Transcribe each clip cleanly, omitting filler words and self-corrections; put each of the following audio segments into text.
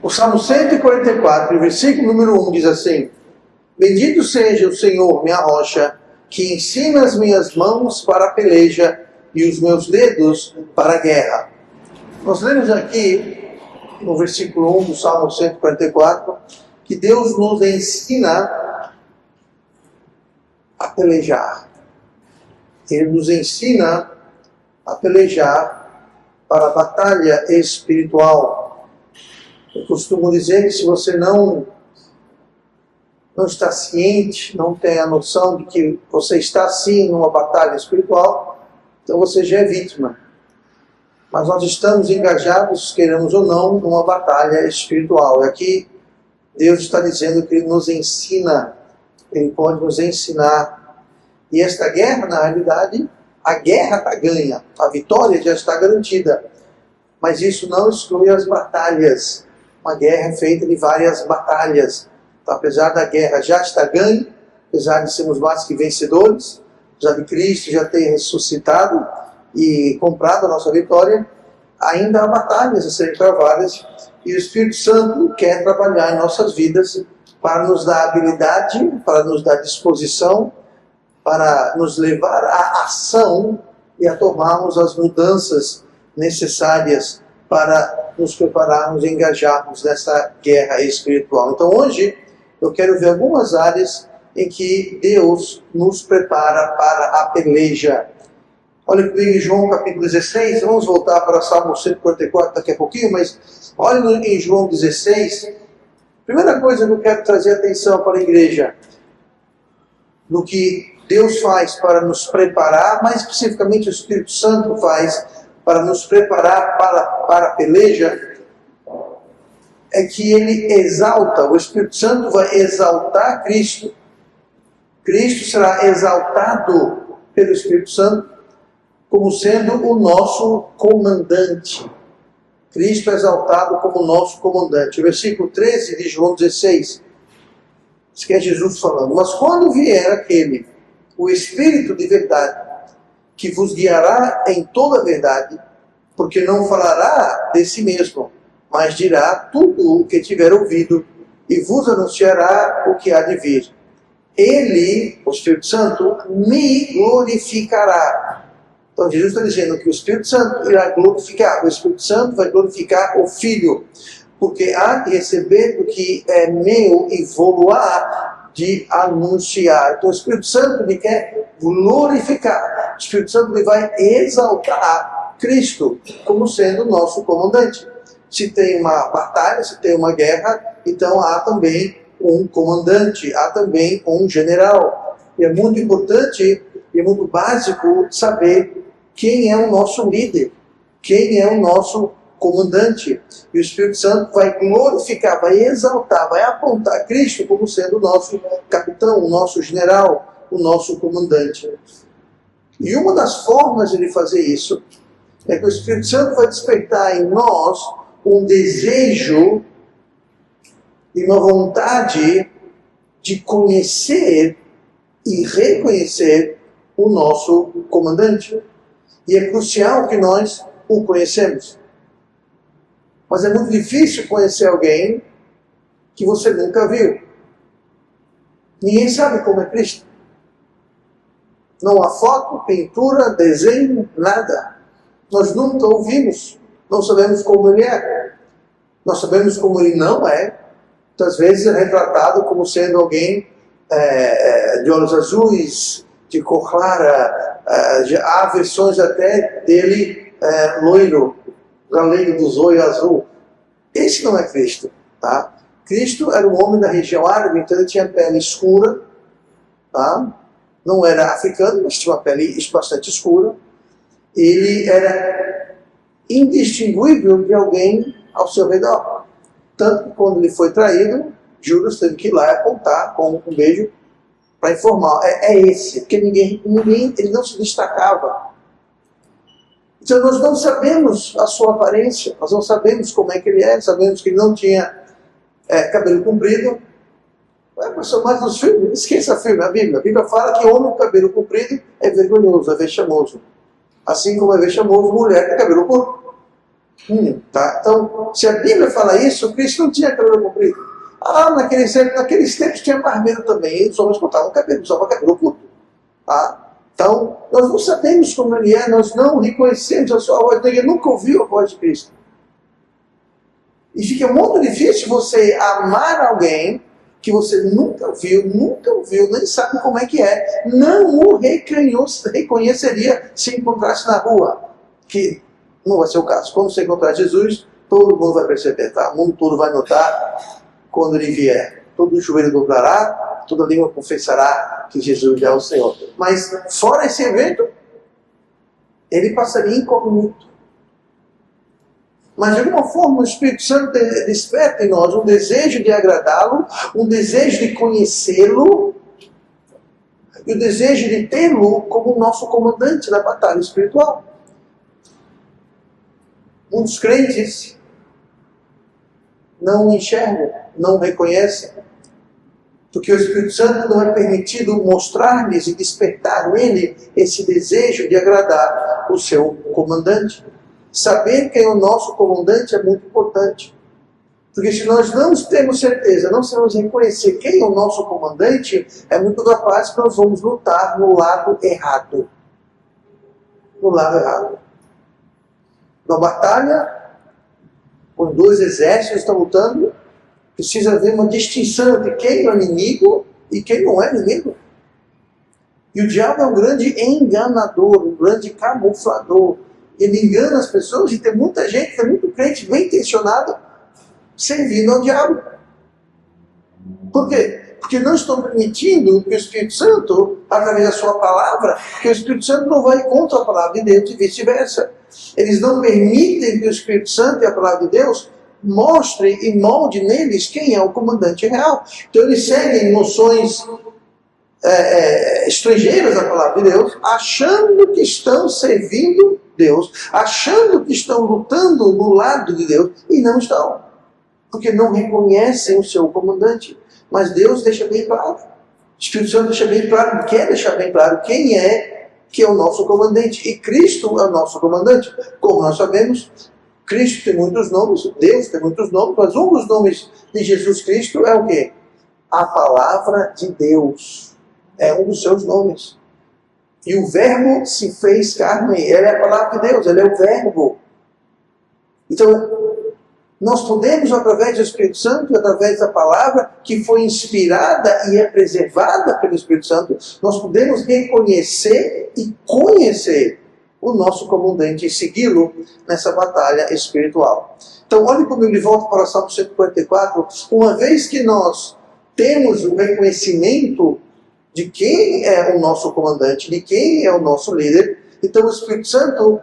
O Salmo 144, versículo número 1 diz assim: Bendito seja o Senhor, minha rocha, que ensina as minhas mãos para a peleja e os meus dedos para a guerra. Nós lemos aqui, no versículo 1 do Salmo 144, que Deus nos ensina a pelejar. Ele nos ensina a pelejar para a batalha espiritual. Eu costumo dizer que se você não está ciente, não tem a noção de que você está sim numa batalha espiritual, então você já é vítima. Mas nós estamos engajados, queremos ou não, numa batalha espiritual. E aqui Deus está dizendo que Ele nos ensina, Ele pode nos ensinar. E esta guerra, na realidade, a guerra está ganha, a vitória já está garantida. Mas isso não exclui as batalhas. Uma guerra é feita de várias batalhas. Então, apesar da guerra já estar ganha, apesar de sermos mais que vencedores, apesar de Cristo já ter ressuscitado e comprado a nossa vitória, ainda há batalhas a serem travadas e o Espírito Santo quer trabalhar em nossas vidas para nos dar habilidade, para nos dar disposição, para nos levar à ação e a tomarmos as mudanças necessárias para nos prepararmos e engajarmos nessa guerra espiritual. Então hoje eu quero ver algumas áreas em que Deus nos prepara para a peleja. Olha comigo em João capítulo 16, vamos voltar para Salmo 144 daqui a pouquinho, mas olha em João 16. Primeira coisa que eu quero trazer atenção para a igreja, no que Deus faz para nos preparar, mais especificamente o Espírito Santo faz para nos preparar para a peleja, é que ele exalta, o Espírito Santo vai exaltar Cristo. Cristo será exaltado pelo Espírito Santo como sendo o nosso comandante. Cristo é exaltado como o nosso comandante. O versículo 13 de João 16, isso que é Jesus falando. Mas quando vier aquele, o Espírito de verdade, que vos guiará em toda a verdade, porque não falará de si mesmo, mas dirá tudo o que tiver ouvido, e vos anunciará o que há de vir. Ele, o Espírito Santo, me glorificará. Então Jesus está dizendo que o Espírito Santo irá glorificar. O Espírito Santo vai glorificar o Filho, porque há de receber do que é meu e vou-lo-á de anunciar. Então o Espírito Santo lhe quer glorificar. O Espírito Santo lhe vai exaltar Cristo como sendo o nosso comandante. Se tem uma batalha, se tem uma guerra, então há também um comandante, há também um general. E é muito importante e é muito básico saber quem é o nosso líder, quem é o nosso comandante. E o Espírito Santo vai glorificar, vai exaltar, vai apontar Cristo como sendo o nosso capitão, o nosso general, o nosso comandante. E uma das formas de ele fazer isso é que o Espírito Santo vai despertar em nós um desejo e uma vontade de conhecer e reconhecer o nosso comandante. E é crucial que nós o conhecemos. Mas é muito difícil conhecer alguém que você nunca viu. Ninguém sabe como é Cristo. Não há foto, pintura, desenho, nada. Nós nunca ouvimos. Não sabemos como ele é. Nós sabemos como ele não é. Muitas vezes é retratado como sendo alguém de olhos azuis, de cor clara. Há versões até dele loiro, galego do zóio azul. Esse não é Cristo, tá? Cristo era um homem da região árabe, então ele tinha pele escura, tá? Não era africano, mas tinha uma pele bastante escura. Ele era indistinguível de alguém ao seu redor. Tanto que quando ele foi traído, Judas teve que ir lá e apontar com um beijo para informar. É esse, porque ninguém, ele não se destacava. Então nós não sabemos a sua aparência, nós não sabemos como é que ele é, sabemos que ele não tinha cabelo comprido, Pastor, mas nos filmes, esqueça filme, a Bíblia fala que homem com cabelo comprido é vergonhoso, é vexamoso. Assim como é vexamoso mulher com cabelo curto. Tá? Então, se a Bíblia fala isso, Cristo não tinha cabelo comprido. Naqueles tempos tinha barbeiro também, os homens cortavam cabelo, usavam cabelo curto. Tá? Então, nós não sabemos como ele é, nós não reconhecemos a sua voz, ninguém nunca ouviu a voz de Cristo. E fica muito difícil você amar alguém que você nunca viu, nem sabe como é que é. Não o reconheceria se encontrasse na rua. Que não vai ser o caso. Quando você encontrar Jesus, todo mundo vai perceber, tá? O mundo todo vai notar quando ele vier. Todo joelho dobrará, toda língua confessará que Jesus é o Senhor. Mas fora esse evento, ele passaria incógnito. Mas de alguma forma o Espírito Santo desperta em nós um desejo de agradá-lo, um desejo de conhecê-lo e o desejo de tê-lo como nosso comandante na batalha espiritual. Muitos crentes não enxergam, não reconhecem, porque o Espírito Santo não é permitido mostrar-lhes e despertar nele esse desejo de agradar o seu comandante. Saber quem é o nosso comandante é muito importante. Porque se nós não temos certeza, não sabemos reconhecer quem é o nosso comandante, é muito capaz que nós vamos lutar no lado errado. No lado errado. Na batalha, quando dois exércitos estão lutando, precisa haver uma distinção entre quem é o inimigo e quem não é inimigo. E o diabo é um grande enganador, um grande camuflador. Ele engana as pessoas e tem muita gente, tem muito crente bem intencionado servindo ao diabo. Por quê? Porque não estão permitindo que o Espírito Santo, através da sua palavra, que o Espírito Santo não vai contra a palavra de Deus e vice-versa. Eles não permitem que o Espírito Santo e a palavra de Deus mostrem e molde neles quem é o comandante real. Então eles seguem noções estrangeiras da palavra de Deus, achando que estão servindo Deus, achando que estão lutando no lado de Deus, e não estão, porque não reconhecem o seu comandante. Mas Deus deixa bem claro, o Espírito Santo deixa bem claro, quer deixar bem claro quem é que é o nosso comandante, e Cristo é o nosso comandante. Como nós sabemos, Cristo tem muitos nomes, Deus tem muitos nomes, mas um dos nomes de Jesus Cristo é o quê? A palavra de Deus. É um dos seus nomes. E o verbo se fez carne. Ele é a palavra de Deus, ele é o verbo. Então, nós podemos, através do Espírito Santo, através da palavra que foi inspirada e é preservada pelo Espírito Santo, nós podemos reconhecer e conhecer o nosso comandante e segui-lo nessa batalha espiritual. Então, olhe comigo de volta para o Salmo 144. Uma vez que nós temos o reconhecimento de quem é o nosso comandante, de quem é o nosso líder, então o Espírito Santo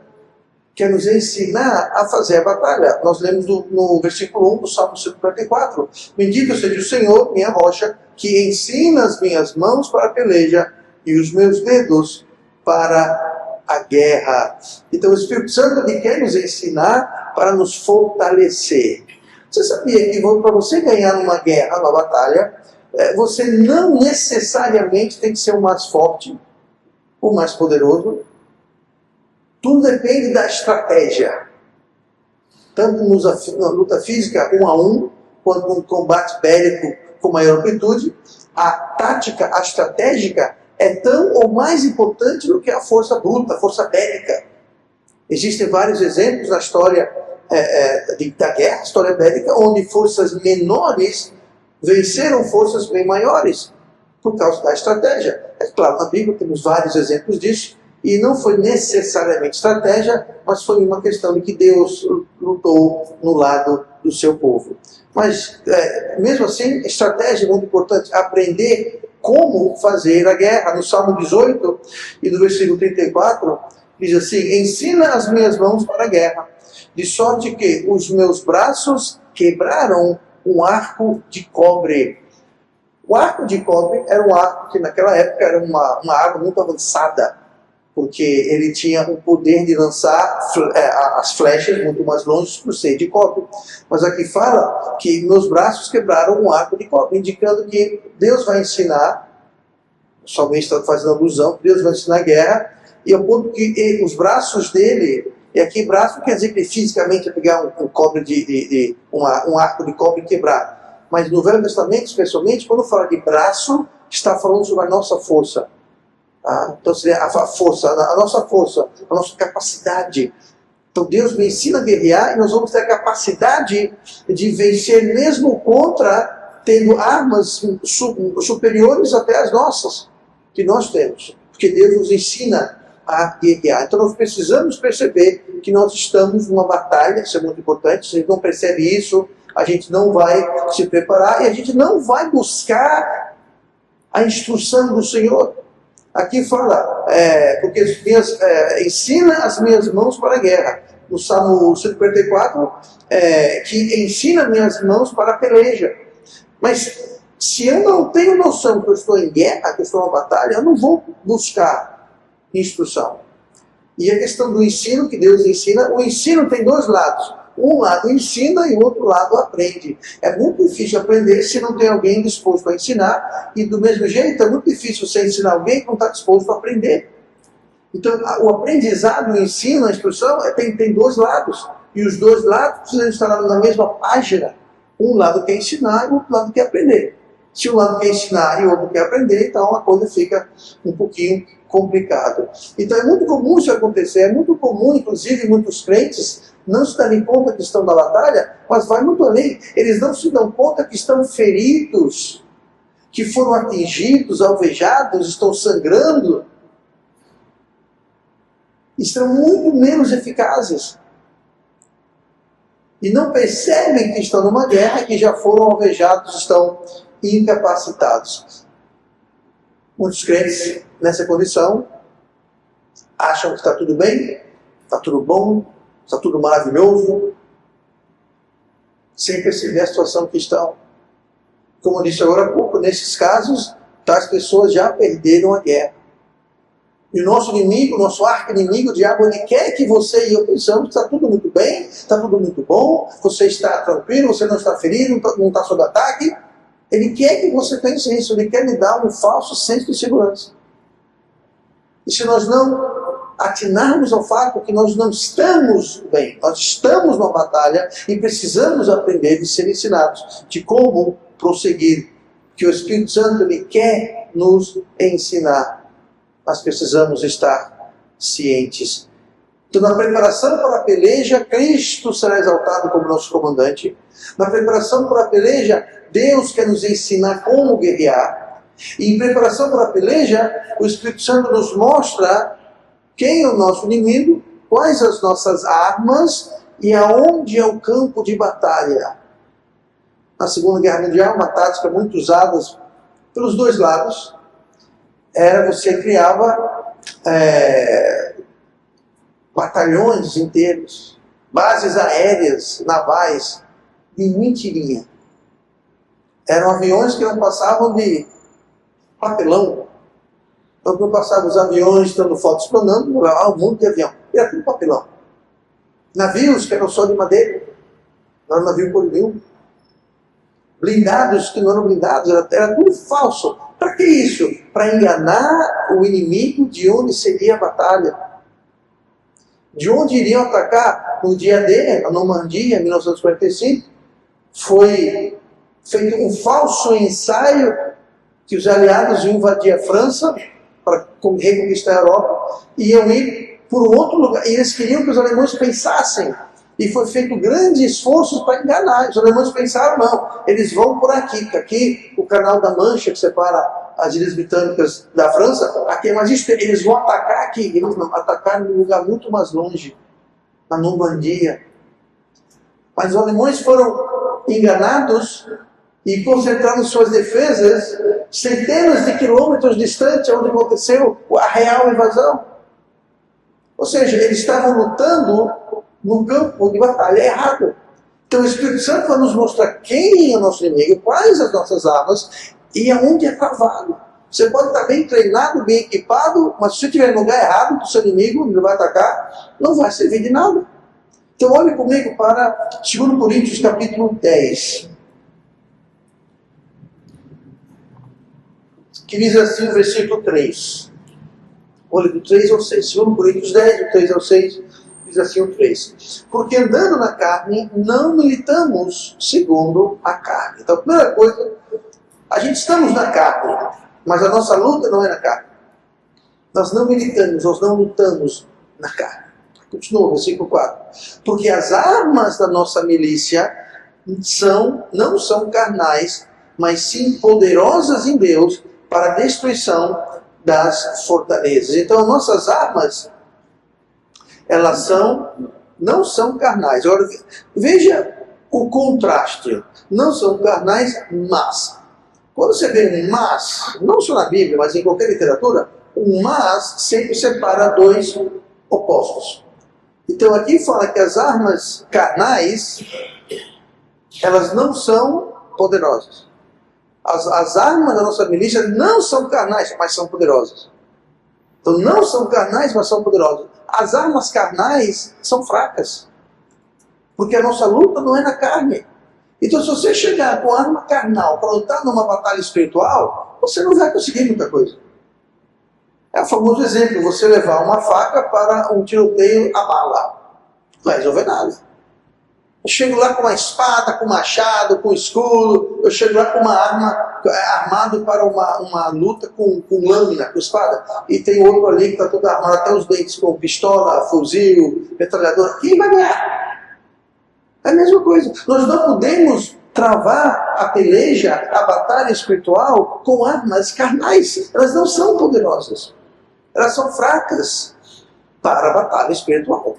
quer nos ensinar a fazer a batalha. Nós lemos no versículo 1 do Salmo 144. Bendito seja o Senhor, minha rocha, que ensina as minhas mãos para a peleja e os meus dedos para a guerra. Então o Espírito Santo quer nos ensinar para nos fortalecer. Você sabia que para você ganhar uma guerra, uma batalha, você não necessariamente tem que ser o mais forte, o mais poderoso. Tudo depende da estratégia. Tanto na luta física 1 a 1, quanto no combate bélico com maior amplitude, a tática, a estratégica é tão ou mais importante do que a força bruta, a força bélica. Existem vários exemplos na história da guerra, história bélica, onde forças menores venceram forças bem maiores por causa da estratégia. É claro, na Bíblia temos vários exemplos disso, e não foi necessariamente estratégia, mas foi uma questão de que Deus lutou no lado do seu povo. Mas, mesmo assim, estratégia é muito importante, aprender como fazer a guerra. No Salmo 18 e no versículo 34, diz assim: ensina as minhas mãos para a guerra, de sorte que os meus braços quebraram um arco de cobre. O arco de cobre era um arco que naquela época era uma arma muito avançada, porque ele tinha o poder de lançar as flechas muito mais longe por ser de cobre. Mas aqui fala que nos braços quebraram um arco de cobre, indicando que Deus vai ensinar, o salmista está fazendo alusão, Deus vai ensinar guerra, e ao ponto que os braços dele, e aqui braço quer dizer que fisicamente é pegar um cobre um arco de cobre e quebrar. Mas no Velho Testamento, especialmente, quando fala de braço, está falando sobre a nossa força. Então seria a força, a nossa força, a nossa capacidade. Então Deus me ensina a guerrear e nós vamos ter a capacidade de vencer mesmo contra, tendo armas superiores até as nossas, que nós temos. Porque Deus nos ensina a guerrear. Então nós precisamos perceber que nós estamos numa batalha, isso é muito importante. Se a gente não percebe isso, a gente não vai se preparar e a gente não vai buscar a instrução do Senhor. Aqui fala, porque ensina as minhas mãos para a guerra. No Salmo 154, que ensina minhas mãos para a peleja. Mas se eu não tenho noção que eu estou em guerra, que eu estou em batalha, eu não vou buscar instrução. E a questão do ensino, que Deus ensina, o ensino tem dois lados. Um lado ensina e o outro lado aprende. É muito difícil aprender se não tem alguém disposto a ensinar. E do mesmo jeito, é muito difícil você ensinar alguém que não está disposto a aprender. Então, o aprendizado, o ensino, a instrução, tem dois lados. E os dois lados precisam estar na mesma página. Um lado quer ensinar e o outro lado quer aprender. Se um lado quer ensinar e o outro quer aprender, então a coisa fica um pouquinho complicada. Então é muito comum isso acontecer. É muito comum, inclusive, muitos crentes não se darem conta que estão na batalha, mas vai muito além. Eles não se dão conta que estão feridos, que foram atingidos, alvejados, estão sangrando. Estão muito menos eficazes. E não percebem que estão numa guerra, que já foram alvejados, estão incapacitados. Muitos crentes nessa condição acham que está tudo bem, está tudo bom, está tudo maravilhoso, sem perceber a situação que estão. Como eu disse agora há pouco, nesses casos, tais pessoas já perderam a guerra. E o nosso inimigo, nosso arqui-inimigo, o diabo, ele quer que você e eu pensamos que está tudo muito bem, está tudo muito bom, você está tranquilo, você não está ferido, não está sob ataque. Ele quer que você pense isso, ele quer lhe dar um falso senso de segurança. E se nós não atinarmos ao fato que nós não estamos bem, nós estamos numa batalha e precisamos aprender de ser ensinados de como prosseguir, que o Espírito Santo ele quer nos ensinar. Nós precisamos estar cientes. Então, na preparação para a peleja, Cristo será exaltado como nosso comandante. Na preparação para a peleja, Deus quer nos ensinar como guerrear. E em preparação para a peleja, o Espírito Santo nos mostra quem é o nosso inimigo, quais as nossas armas e aonde é o campo de batalha. Na Segunda Guerra Mundial, uma tática muito usada pelos dois lados, era você criava batalhões inteiros, bases aéreas, navais, de mentirinha. Eram aviões que não passavam de papelão. Então, quando passavam os aviões, dando fotos planando, um monte de avião. Era tudo papelão. Navios que eram só de madeira. Não era navio por nenhum. Blindados que não eram blindados, era tudo falso. Para que isso? Para enganar o inimigo de onde seria a batalha. De onde iriam atacar no dia D, na Normandia, em 1945, foi feito um falso ensaio que os aliados iam invadir a França para reconquistar a Europa, e iam ir por outro lugar, e eles queriam que os alemães pensassem, e foi feito grandes esforços para enganar. Os alemães pensaram, não, eles vão por aqui, porque aqui o canal da Mancha, que separa as ilhas britânicas da França, aqui é mais estreito, eles vão atacar aqui. Eles não, atacaram num lugar muito mais longe, na Normandia. Mas os alemães foram enganados e concentraram suas defesas centenas de quilômetros distante onde aconteceu a real invasão. Ou seja, eles estavam lutando num campo de batalha errado. Então o Espírito Santo vai nos mostrar quem é o nosso inimigo, quais as nossas armas e aonde é travado. Você pode estar bem treinado, bem equipado, mas se você estiver no lugar errado do seu inimigo, ele vai atacar, não vai servir de nada. Então olhe comigo para 2 Coríntios capítulo 10. Que diz assim o versículo 3. Olhe do 3 ao 6. 2 Coríntios 10, do 3 ao 6, diz assim o 3. Porque andando na carne, não militamos segundo a carne. Então a primeira coisa, a gente estamos na carne, mas a nossa luta não é na carne. Nós não militamos, nós não lutamos na carne. Continua, versículo 4. Porque as armas da nossa milícia não são carnais, mas sim poderosas em Deus para a destruição das fortalezas. Então, nossas armas, elas não são carnais. Agora, veja o contraste. Não são carnais, mas. Quando você vê um mas, não só na Bíblia, mas em qualquer literatura, o mas sempre separa dois opostos. Então aqui fala que as armas carnais, elas não são poderosas. As armas da nossa milícia não são carnais, mas são poderosas. Então não são carnais, mas são poderosas. As armas carnais são fracas. Porque a nossa luta não é na carne. Então se você chegar com arma carnal para lutar numa batalha espiritual, você não vai conseguir muita coisa. É o famoso exemplo, você levar uma faca para um tiroteio a bala. Não vai resolver nada. Eu chego lá com uma espada, com machado, com escudo. Eu chego lá com uma arma, armado para uma luta com lâmina, com espada. E tem outro ali que está todo armado até os dentes com pistola, fuzil, metralhadora. Quem vai ganhar? É a mesma coisa. Nós não podemos travar a peleja, a batalha espiritual com armas carnais. Elas não são poderosas. Elas são fracas para a batalha espiritual.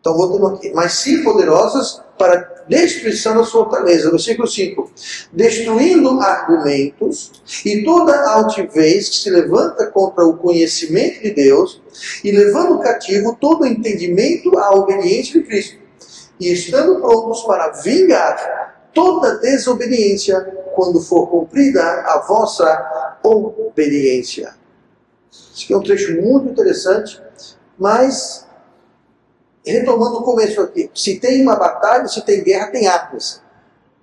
Então, voltando aqui. Mas sim poderosas para a destruição da fortaleza. Versículo 5. Destruindo argumentos e toda altivez que se levanta contra o conhecimento de Deus e levando cativo todo o entendimento à obediência de Cristo. E estando prontos para vingar toda desobediência quando for cumprida a vossa obediência. Isso aqui é um trecho muito interessante, mas retomando o começo aqui, se tem uma batalha, se tem guerra, tem armas.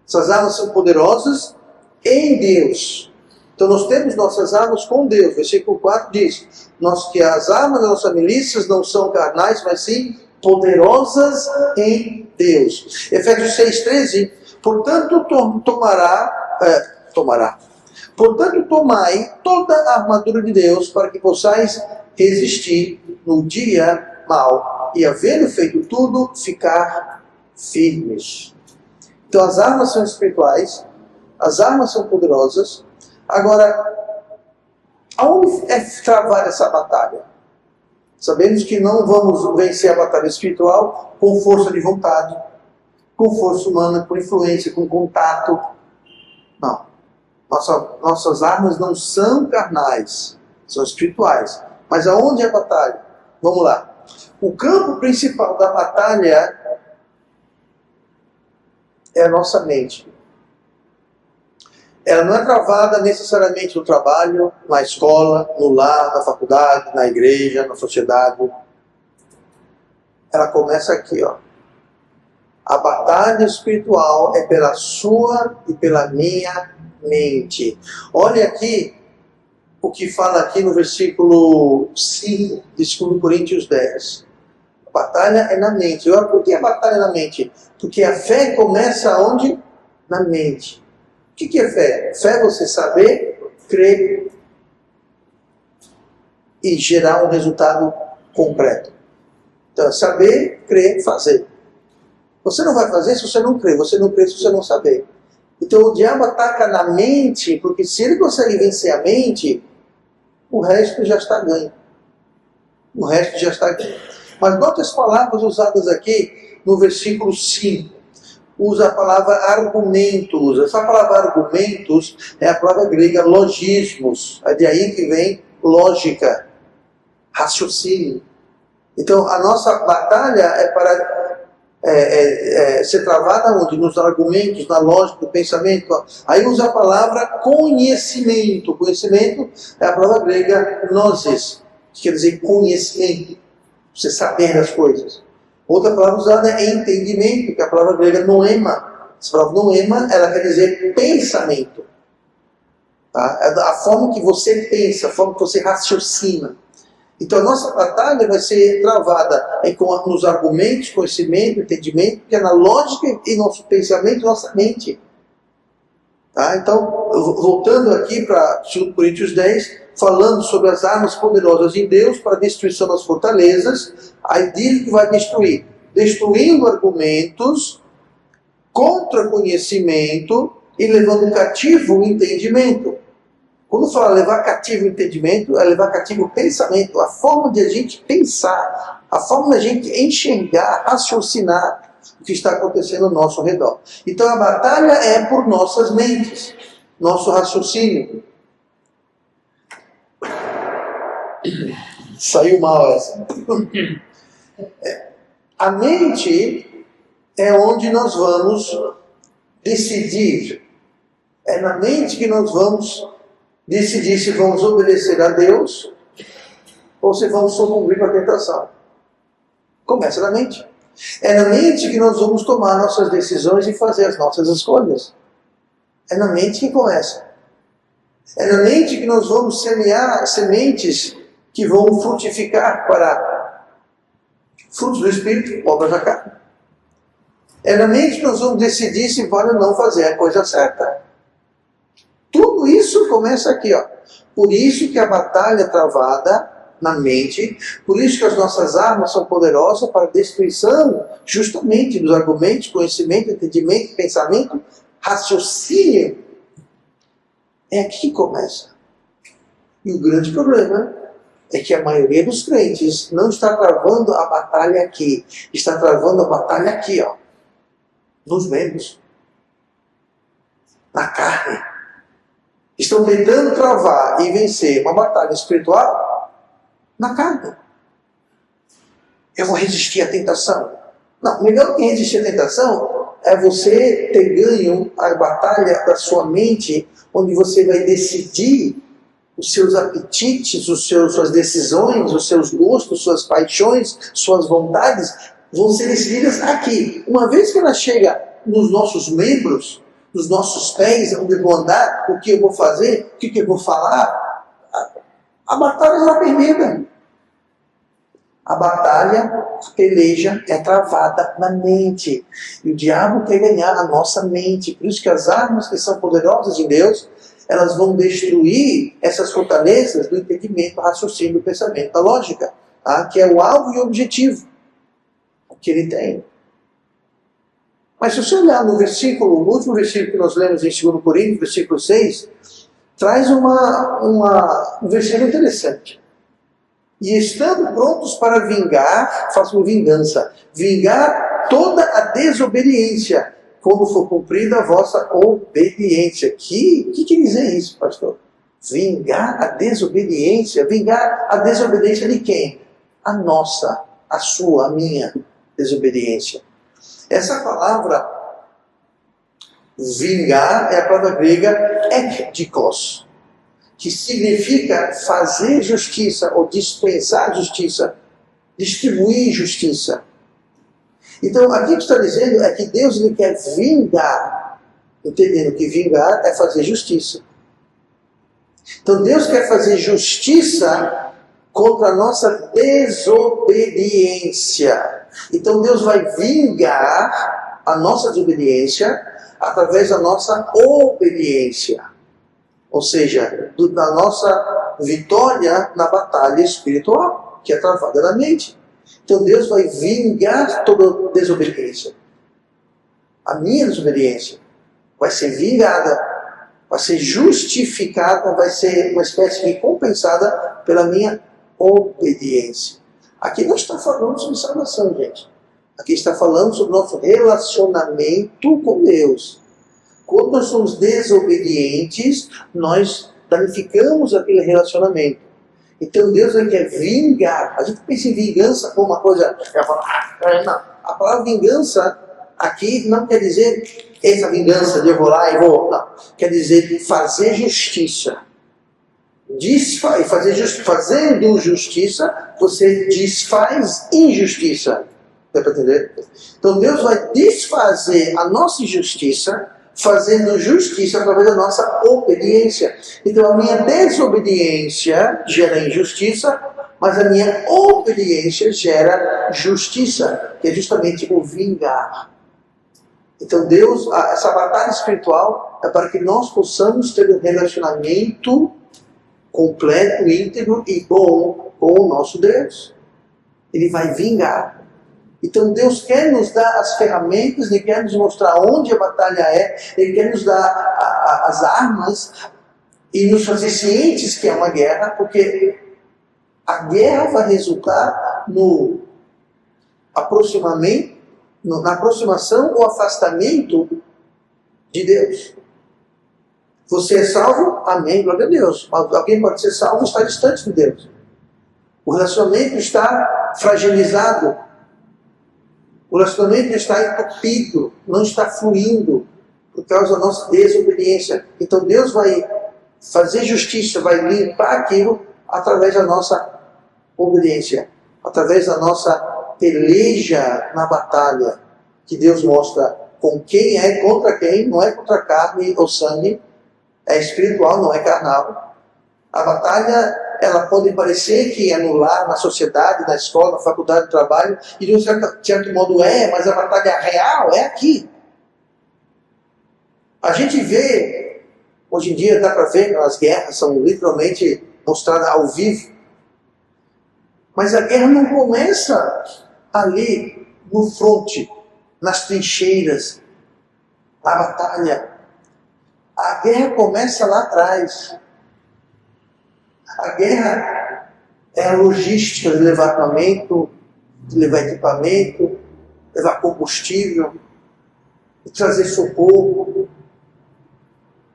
Essas armas são poderosas em Deus. Então nós temos nossas armas com Deus. Versículo 4 diz, que as armas das nossas milícias não são carnais, mas sim poderosas em Deus. Efésios 6,13, portanto tomai toda a armadura de Deus para que possais resistir no dia mau e, havendo feito tudo, ficar firmes. Então as armas são espirituais, as armas são poderosas. Agora, aonde é travar essa batalha? Sabemos que não vamos vencer a batalha espiritual com força de vontade, com força humana, com influência, com contato. Não. Nossas armas não são carnais, são espirituais. Mas aonde é a batalha? Vamos lá. O campo principal da batalha é a nossa mente. Ela não é travada necessariamente no trabalho, na escola, no lar, na faculdade, na igreja, na sociedade. Ela começa aqui, ó. A batalha espiritual é pela sua e pela minha mente. Olha aqui o que fala aqui no versículo 5 de 2 Coríntios 10. A batalha é na mente. Agora, por que a batalha é na mente? Porque a fé começa onde? Na mente. O que é fé? Fé é você saber, crer e gerar um resultado concreto. Então, saber, crer, fazer. Você não vai fazer se você não crer. Você não crê se você não saber. Então o diabo ataca na mente, porque se ele consegue vencer a mente, o resto já está ganho. O resto já está ganho. Mas note as palavras usadas aqui no versículo 5. Usa a palavra argumentos. Essa palavra argumentos é a palavra grega logismos. É de aí que vem lógica, raciocínio. Então a nossa batalha é para ser travada onde? Nos argumentos, na lógica do pensamento. Aí usa a palavra conhecimento. Conhecimento é a palavra grega gnosis, que quer dizer conhecimento, você saber das coisas. Outra palavra usada é entendimento, que é a palavra grega noema. Essa palavra noema, ela quer dizer pensamento. Tá? É a forma que você pensa, a forma que você raciocina. Então a nossa batalha vai ser travada nos argumentos, conhecimento, entendimento, que é na lógica e nosso pensamento, nossa mente. Tá? Então, voltando aqui para 2 Coríntios 10, falando sobre as armas poderosas de Deus para a destruição das fortalezas, aí diz que vai destruir, destruindo argumentos contra conhecimento e levando cativo o entendimento. Quando fala levar cativo o entendimento, é levar cativo o pensamento, a forma de a gente pensar, a forma de a gente enxergar, raciocinar o que está acontecendo ao nosso redor. Então a batalha é por nossas mentes, nosso raciocínio. Saiu mal essa. A mente é onde nós vamos decidir. É na mente que nós vamos decidir se vamos obedecer a Deus ou se vamos sucumbir para a tentação. Começa na mente. É na mente que nós vamos tomar nossas decisões e fazer as nossas escolhas. É na mente que começa. É na mente que nós vamos semear sementes que vão frutificar para frutos do Espírito, obras da carne. É na mente que nós vamos decidir se vale ou não fazer a coisa certa. Tudo isso começa aqui, ó. Por isso que a batalha é travada na mente, por isso que as nossas armas são poderosas para a destruição justamente dos argumentos, conhecimento, entendimento, pensamento, raciocínio. É aqui que começa. E o grande problema é que a maioria dos crentes não está travando a batalha aqui, está travando a batalha aqui, ó, nos membros, na carne. Estão tentando travar e vencer uma batalha espiritual na carne. Eu vou resistir à tentação. Não, melhor que resistir à tentação é você ter ganho a batalha da sua mente, onde você vai decidir os seus apetites, suas decisões, os seus gostos, suas paixões, suas vontades, vão ser decididas aqui. Uma vez que ela chega nos nossos membros, nos nossos pés, onde eu vou andar, o que eu vou fazer, o que eu vou falar, a batalha está perdida. A batalha, a peleja é travada na mente. E o diabo quer ganhar a nossa mente. Por isso que as armas que são poderosas de Deus, elas vão destruir essas fortalezas do entendimento, do raciocínio, do pensamento, da lógica, tá? Que é o alvo e o objetivo que ele tem. Mas se você olhar no versículo, no último versículo que nós lemos em 2 Coríntios, versículo 6, traz um versículo interessante. E estando prontos para vingar, façam vingança, vingar toda a desobediência, quando for cumprida a vossa obediência. Que quer dizer isso, pastor? Vingar a desobediência. Vingar a desobediência de quem? A nossa, a sua, a minha desobediência. Essa palavra vingar é a palavra grega ekdikos, que significa fazer justiça ou dispensar justiça, distribuir justiça. Então, aqui o que está dizendo é que Deus ele quer vingar, entendendo que vingar é fazer justiça. Então, Deus quer fazer justiça contra a nossa desobediência. Então, Deus vai vingar a nossa desobediência através da nossa obediência. Ou seja, da nossa vitória na batalha espiritual, que é travada na mente. Então Deus vai vingar toda desobediência. A minha desobediência vai ser vingada, vai ser justificada, vai ser uma espécie de compensada pela minha obediência. Aqui não está falando sobre salvação, gente. Aqui está falando sobre o nosso relacionamento com Deus. Quando nós somos desobedientes, nós danificamos aquele relacionamento. Então Deus quer vingar. A gente pensa em vingança como uma coisa... Não, A palavra vingança aqui não quer dizer essa vingança de eu vou lá e vou. Não. Quer dizer fazer justiça. Fazendo justiça, você desfaz injustiça. Dá para entender? Então Deus vai desfazer a nossa injustiça, fazendo justiça através da nossa obediência. Então a minha desobediência gera injustiça, mas a minha obediência gera justiça, que é justamente o vingar. Então Deus, essa batalha espiritual é para que nós possamos ter um relacionamento completo, íntegro e bom com o nosso Deus. Ele vai vingar. Então Deus quer nos dar as ferramentas, Ele quer nos mostrar onde a batalha é, Ele quer nos dar as armas e nos fazer cientes que é uma guerra, porque a guerra vai resultar na aproximação ou afastamento de Deus. Você é salvo? Amém, glória a Deus. Mas alguém pode ser salvo e estar distante de Deus. O relacionamento está fragilizado. O relacionamento está entupido, não está fluindo por causa da nossa desobediência. Então Deus vai fazer justiça, vai limpar aquilo através da nossa obediência, através da nossa peleja na batalha, que Deus mostra com quem é, contra quem, não é contra carne ou sangue, é espiritual, não é carnal. A batalha, ela pode parecer que é no lar, na sociedade, na escola, na faculdade, no trabalho, e de um certo modo mas a batalha real é aqui. A gente vê, hoje em dia dá para ver que as guerras são literalmente mostradas ao vivo, mas a guerra não começa ali no fronte, nas trincheiras, a batalha. A guerra começa lá atrás. A guerra é a logística de levar armamento, de levar equipamento, levar combustível, de trazer socorro.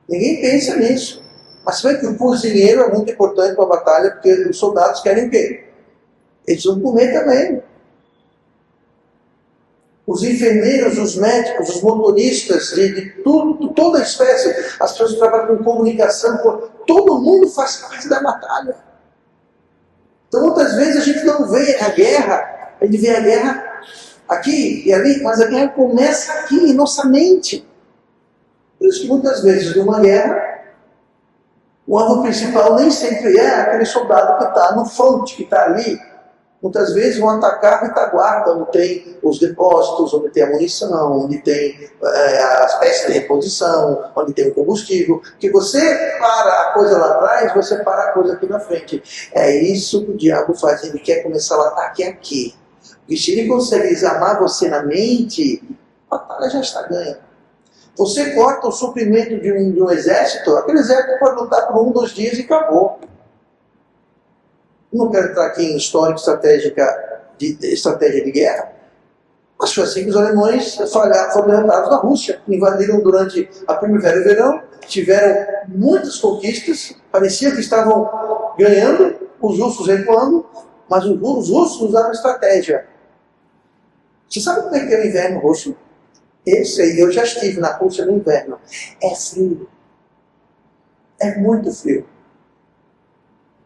Ninguém pensa nisso. Mas você vê que o cozinheiro é muito importante para a batalha, porque os soldados querem o quê? Eles vão comer também. Os enfermeiros, os médicos, os motoristas, de toda a espécie, as pessoas que trabalham com comunicação, todo mundo faz parte da batalha. Então muitas vezes a gente não vê a guerra, a gente vê a guerra aqui e ali, mas a guerra começa aqui em nossa mente. Por isso que muitas vezes de uma guerra, o alvo principal nem sempre é aquele soldado que está no fronte, que está ali. Muitas vezes vão atacar a retaguarda, onde tem os depósitos, onde tem a munição, onde tem as peças de reposição, onde tem o combustível. Que você para a coisa lá atrás, você para a coisa aqui na frente. É isso que o diabo faz, ele quer começar o ataque aqui. E se ele consegue desarmar você na mente, a batalha já está ganha. Você corta o suprimento de um exército, aquele exército pode lutar por 1, 2 dias e acabou. Não quero entrar aqui em histórico estratégia de guerra, mas foi assim que os alemães foram derrotados na Rússia. Invadiram durante a primavera e o verão, tiveram muitas conquistas, parecia que estavam ganhando, os russos recuando, mas os russos usaram estratégia. Você sabe como é que é o inverno russo? Eu já estive na Rússia no inverno. É frio. É muito frio.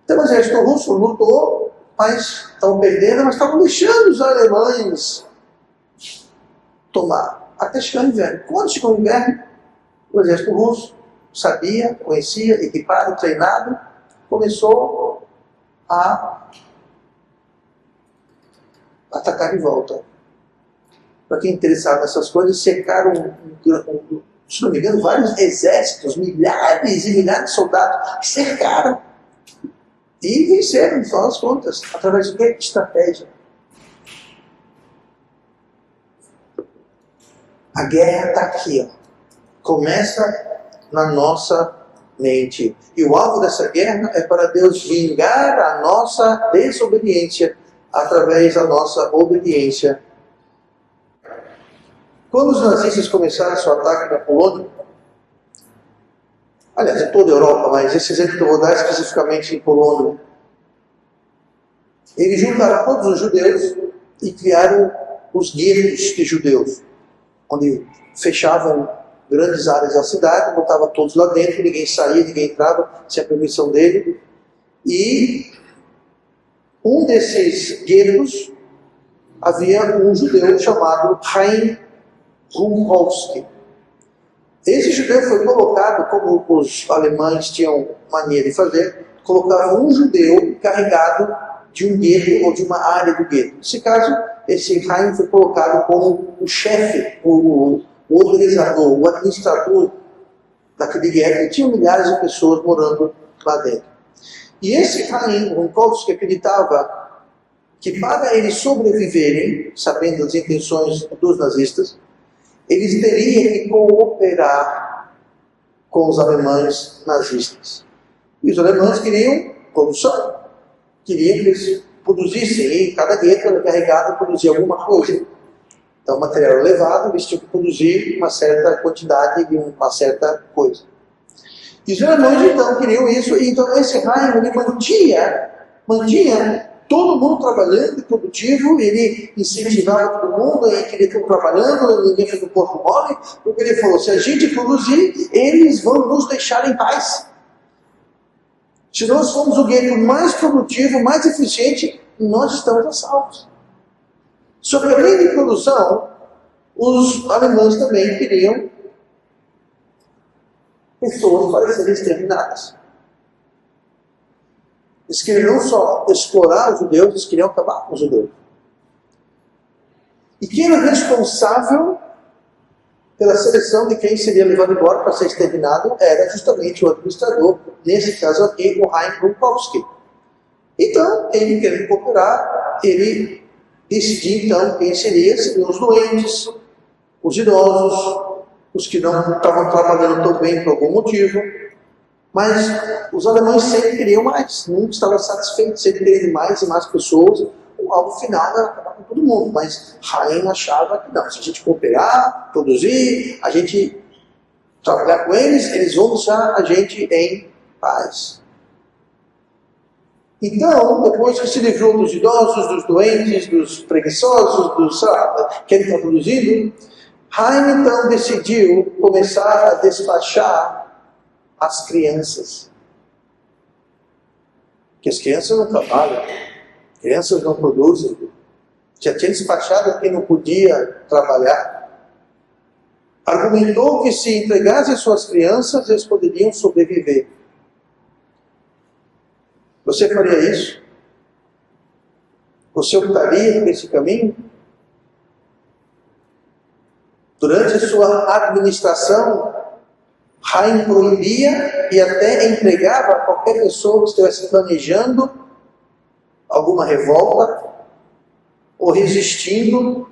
Então o exército russo lutou, mas estavam perdendo, mas estavam deixando os alemães tomar. Até chegar o inverno. Quando chegou o inverno, o exército russo sabia, conhecia, equipado, treinado, começou a atacar de volta. Para quem é interessado nessas coisas, cercaram, se não me engano, vários exércitos, milhares e milhares de soldados, cercaram. E venceram, no final das contas, através de que estratégia? A guerra está aqui, ó. Começa na nossa mente. E o alvo dessa guerra é para Deus vingar a nossa desobediência através da nossa obediência. Quando os nazistas começaram seu ataque na Polônia, aliás, em toda a Europa, mas esse exemplo que eu vou dar especificamente em Polônia, eles juntaram todos os judeus e criaram os guetos de judeus, onde fechavam grandes áreas da cidade, botavam todos lá dentro, ninguém saía, ninguém entrava sem a permissão dele. E um desses guetos havia um judeu chamado Chaim Rumkowski. Esse judeu foi colocado, como os alemães tinham mania de fazer, colocaram um judeu encarregado de um gueto ou de uma área do gueto. Nesse caso, esse Chaim foi colocado como o chefe, o organizador, o administrador daquele gueto, e tinha milhares de pessoas morando lá dentro. E esse Chaim Rumkowski acreditava que para eles sobreviverem, sabendo das intenções dos nazistas, eles teriam que cooperar com os alemães nazistas. E os alemães queriam produção, queriam que eles produzissem, e cada gueto era carregado a produzir alguma coisa. Então o material era levado, eles tinham que produzir uma certa quantidade de uma certa coisa. E os alemães então queriam isso, e então esse Chaim ele mantinha todo mundo trabalhando e produtivo, ele incentivava todo mundo, e queria estar trabalhando, ninguém fez o corpo mole, porque ele falou, se a gente produzir, eles vão nos deixar em paz. Se nós formos o gueto mais produtivo, mais eficiente, nós estamos a salvos. Sobre a lei de produção, os alemães também queriam pessoas para serem exterminadas. Eles queriam não só explorar os judeus, eles queriam acabar com os judeus. E quem era responsável pela seleção de quem seria levado embora para ser exterminado era justamente o administrador, nesse caso aqui, o Chaim Rumkowski. Então, ele querendo cooperar, ele decidiu então quem seriam os doentes, os idosos, os que não estavam trabalhando tão bem por algum motivo. Mas os alemães sempre queriam mais, nunca estavam satisfeitos, sempre queriam mais e mais pessoas. O alvo final era acabar com todo mundo, mas Chaim achava que não, se a gente cooperar, produzir, a gente trabalhar com eles, eles vão deixar a gente em paz. Então, depois que se livrou dos idosos, dos doentes, dos preguiçosos, dos quem está produzindo, Chaim então decidiu começar a despachar as crianças. Porque as crianças não trabalham, crianças não produzem. Já tinha despachado quem não podia trabalhar. Argumentou que se entregassem suas crianças, eles poderiam sobreviver. Você faria isso? Você optaria por esse caminho? Durante a sua administração, Chaim proibia e até entregava a qualquer pessoa que estivesse planejando alguma revolta ou resistindo.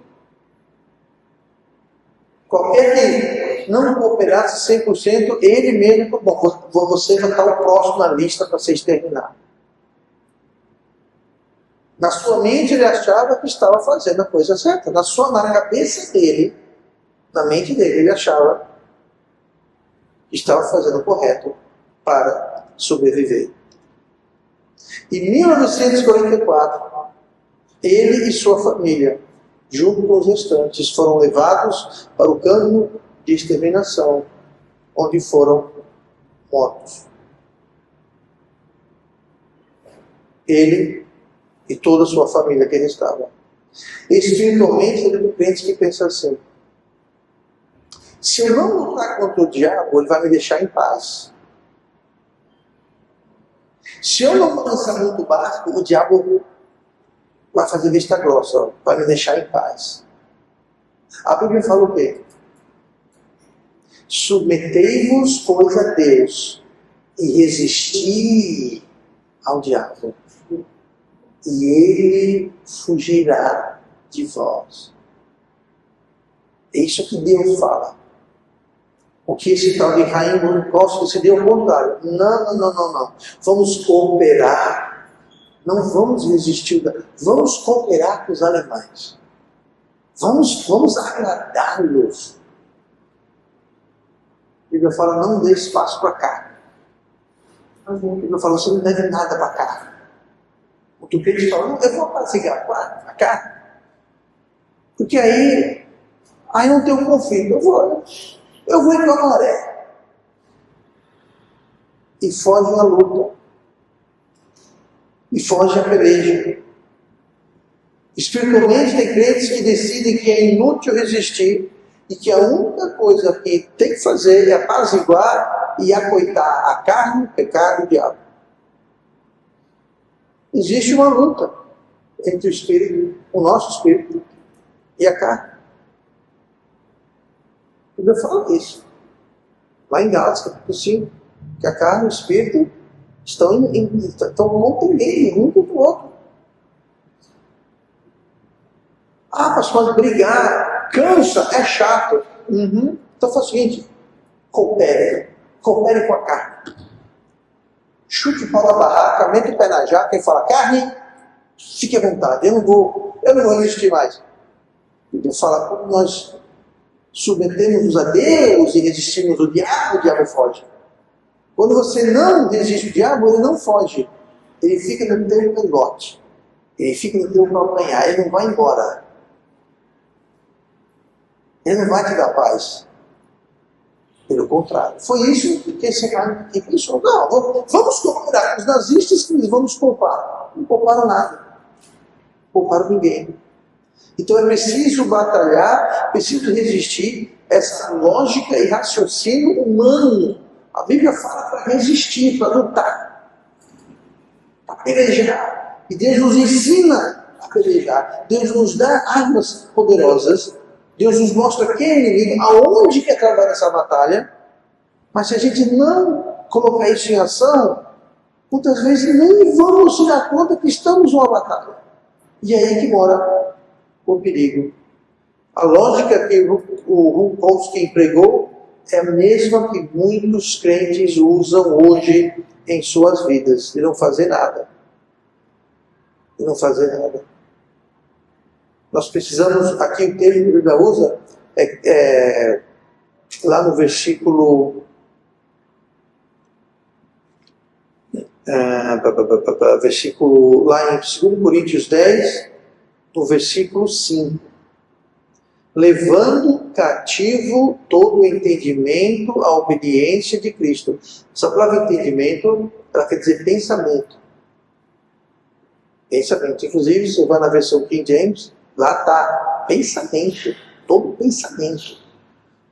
Qualquer que não cooperasse 100%, ele mesmo, bom, você vai estar o próximo na lista para ser exterminado. Na sua mente ele achava que estava fazendo a coisa certa. Na cabeça dele, na mente dele, ele achava que estava fazendo o correto para sobreviver. Em 1944, ele e sua família, junto com os restantes, foram levados para o campo de exterminação, onde foram mortos. Ele e toda a sua família que restava. Espiritualmente, ele é um crente que pensa assim: se eu não lutar contra o diabo, ele vai me deixar em paz. Se eu não lançar muito do barco, o diabo vai fazer vista grossa, vai me deixar em paz. A Bíblia fala o quê? Submetei-vos, pois, a Deus, e resisti ao diabo, e ele fugirá de vós. É isso que Deus fala. O que esse tal de Chaim Rumkowski se deu ao contrário. Não. Vamos cooperar. Não vamos resistir. Vamos cooperar com os alemães. Vamos agradá-los. A Bíblia fala, não dê espaço para cá. A Bíblia fala, você não deve nada para cá. O crente fala, não, eu vou apaziguar para cá. Porque aí não tem um conflito. Eu vou ir com a maré. E foge a luta. E foge a peleja. Espiritualmente tem crentes que decidem que é inútil resistir e que a única coisa que tem que fazer é apaziguar e acoitar a carne, o pecado e o diabo. Existe uma luta entre o espírito, o nosso espírito e a carne. A Bíblia fala isso. Lá em Gálatas, capítulo 5, que a carne e o espírito estão contendendo um contra o outro. Pastor, mas brigar cansa, é chato. Então faz o seguinte, coopere com a carne. Chute o pau na barraca, mete o pé na jaca e fala, carne, fique à vontade, eu não vou resistir mais. Então fala, quando nós submetemos-nos a Deus e resistimos o diabo foge. Quando você não resiste o diabo, ele não foge. Ele fica no teu cangote. Ele fica no teu calcanhar, ele não vai embora. Ele não vai te dar paz. Pelo contrário. Foi isso que esse cara aqui pensou. Não, vamos cooperar com os nazistas que vamos poupar. Não pouparam nada. Não pouparam ninguém. Então é preciso batalhar, preciso resistir essa lógica e raciocínio humano. A Bíblia fala para resistir, para lutar, para pelejar. E Deus nos ensina a pelejar. Deus nos dá armas poderosas. Deus nos mostra quem é o inimigo, aonde quer trabalhar essa batalha. Mas se a gente não colocar isso em ação, muitas vezes nem vamos se dar conta que estamos numa batalha. E é aí que mora o perigo. A lógica que o Rukowski empregou é a mesma que muitos crentes usam hoje em suas vidas, de não fazer nada. De não fazer nada. Nós precisamos, aqui o termo que a Bíblia usa, lá no versículo... versículo lá em 2 Coríntios 10, no versículo 5. Levando cativo todo o entendimento à obediência de Cristo. Essa palavra entendimento, ela quer dizer pensamento. Pensamento. Inclusive, você vai na versão King James, lá está pensamento, todo pensamento.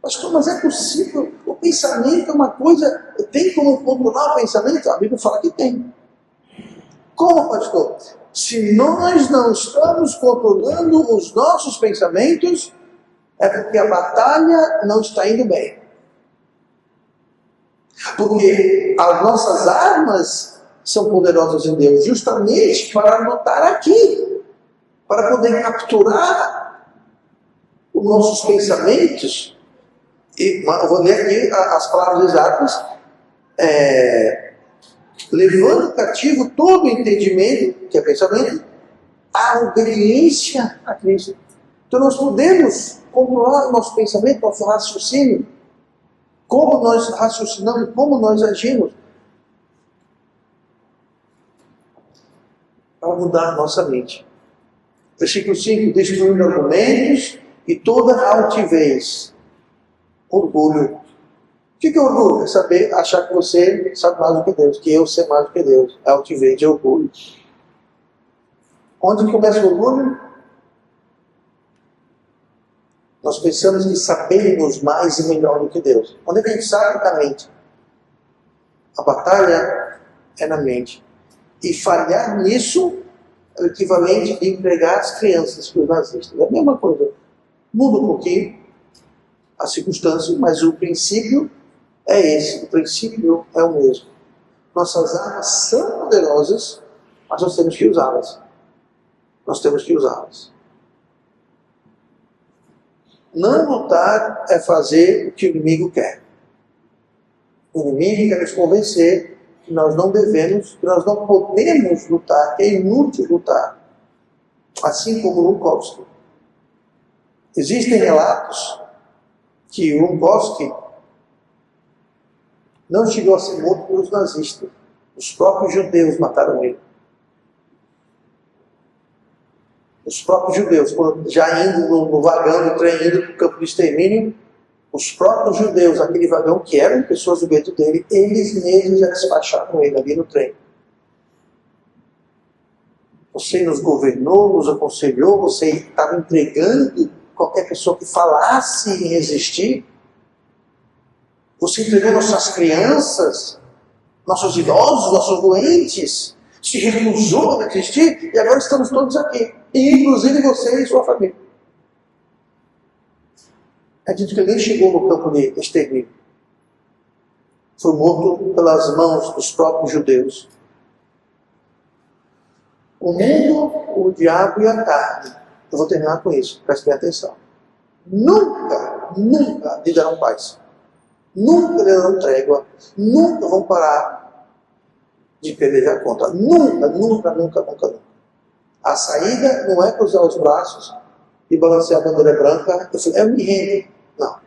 Pastor, mas é possível? O pensamento é uma coisa, tem como controlar o pensamento? A Bíblia fala que tem. Como, pastor? Se nós não estamos controlando os nossos pensamentos, é porque a batalha não está indo bem. Porque as nossas armas são poderosas em Deus, justamente para anotar aqui, para poder capturar os nossos pensamentos. E eu vou ler aqui as palavras exatas. Levando cativo todo o entendimento, que é pensamento, a obediência a Cristo. Então nós podemos controlar o nosso pensamento, nosso raciocínio, como nós raciocinamos, como nós agimos, para mudar a nossa mente. Versículo 5, destruindo argumentos e toda altivez. Orgulho. O que é orgulho? É saber, achar que você sabe mais do que Deus, que eu sei mais do que Deus. É altivez de orgulho. Onde começa o orgulho? Nós pensamos que sabemos mais e melhor do que Deus. Onde é que a gente sabe? Na mente. A batalha é na mente. E falhar nisso é o equivalente de entregar as crianças para os nazistas. É a mesma coisa. Muda um pouquinho a circunstância, mas o princípio é esse. O princípio é o mesmo. Nossas armas são poderosas, mas nós temos que usá-las. Nós temos que usá-las. Não lutar é fazer o que o inimigo quer. O inimigo quer nos convencer que nós não devemos, que nós não podemos lutar, que é inútil lutar. Assim como o Rukowski. Existem relatos que o Rukowski não chegou a ser morto pelos nazistas. Os próprios judeus mataram ele. Os próprios judeus, quando já indo no vagão do trem, indo para o campo de extermínio, os próprios judeus, aquele vagão que eram pessoas do gueto dele, eles mesmos já despacharam ele ali no trem. Você nos governou, nos aconselhou, você estava entregando qualquer pessoa que falasse em existir. Você entregou nossas crianças, nossos idosos, nossos doentes, se recusou a existir, e agora estamos todos aqui, inclusive você e sua família. É dito que alguém chegou no campo de extermínio. Foi morto pelas mãos dos próprios judeus. O mundo, o diabo e a carne. Eu vou terminar com isso, preste bem atenção. Nunca lhe darão paz. Nunca lhe darão trégua. Nunca vão parar de pelejar contra. Nunca. A saída não é cruzar os braços e balancear a bandeira branca e falar, eu me rendo. Não.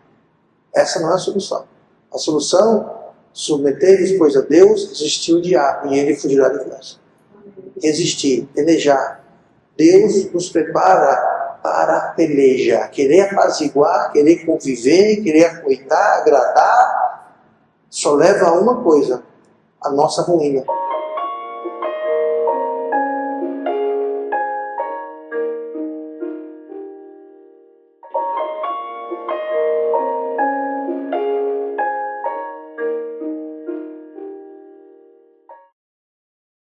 Essa não é a solução. A solução, submeter-vos, pois, a Deus, resistir o diabo e ele fugirá de vós. Resistir, pelejar. Deus nos prepara para a peleja. Querer apaziguar, querer conviver, querer acoitar, agradar, só leva a uma coisa, a nossa ruína.